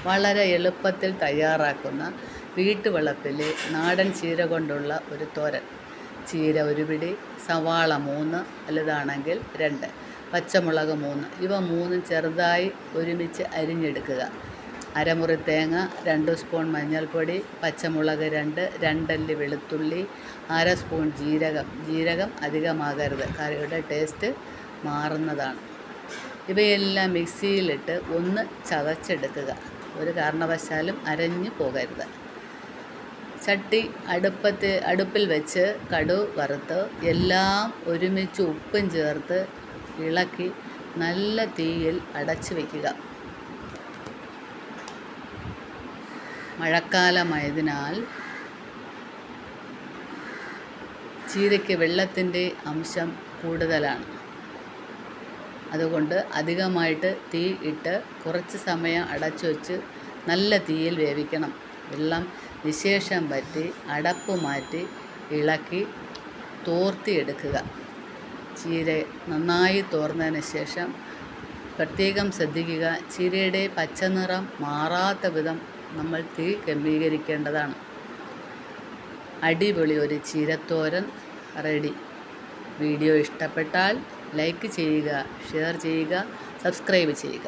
വളരെ എളുപ്പത്തിൽ തയ്യാറാക്കുന്ന വീട്ടുവളപ്പിലെ നാടൻ ചീര കൊണ്ടുള്ള ഒരു തോരൻ. ചീര 1 പിടി, സവാള 3 വലുതാണെങ്കിൽ 2, പച്ചമുളക് 3. ഇവ 3 ചെറുതായി ഒരുമിച്ച് അരിഞ്ഞെടുക്കുക. അരമുറി തേങ്ങ, 2 സ്പൂൺ മഞ്ഞൾപ്പൊടി, പച്ചമുളക് 2, 2 അല്ലി വെളുത്തുള്ളി, 1/2 സ്പൂൺ ജീരകം അധികമാകരുത്, കറിയുടെ ടേസ്റ്റ് മാറുന്നതാണ്. ഇവയെല്ലാം മിക്സിയിലിട്ട് ഒന്ന് ചതച്ചെടുക്കുക. ഒരു കാരണവശാലും അരഞ്ഞു പോകരുത്. ചട്ടി അടുപ്പിൽ വെച്ച് കടുക് വറുത്ത് എല്ലാം ഒരുമിച്ച് ഉപ്പും ചേർത്ത് ഇളക്കി നല്ല തീയിൽ അടച്ചു വയ്ക്കുക. മഴക്കാലമായതിനാൽ ചീരയ്ക്ക് വെള്ളത്തിൻ്റെ അംശം കൂടുതലാണ്. അതുകൊണ്ട് അധികമായിട്ട് തീ ഇട്ട് കുറച്ച് സമയം അടച്ചു വച്ച് നല്ല തീയിൽ വേവിക്കണം. വെള്ളം നിശേഷം വറ്റി അടപ്പ് മാറ്റി ഇളക്കി തോർത്തിയെടുക്കുക. ചീര നന്നായി തോർന്നതിന് ശേഷം പ്രത്യേകം ശ്രദ്ധിക്കുക, ചീരയുടെ പച്ചനിറം മാറാത്ത വിധം നമ്മൾ തീ ക്രമീകരിക്കേണ്ടതാണ്. അടിപൊളി ഒരു ചീരത്തോരൻ റെഡി. വീഡിയോ ഇഷ്ടപ്പെട്ടാൽ ലൈക്ക് ചെയ്യുക, ഷെയർ ചെയ്യുക, സബ്സ്ക്രൈബ് ചെയ്യുക.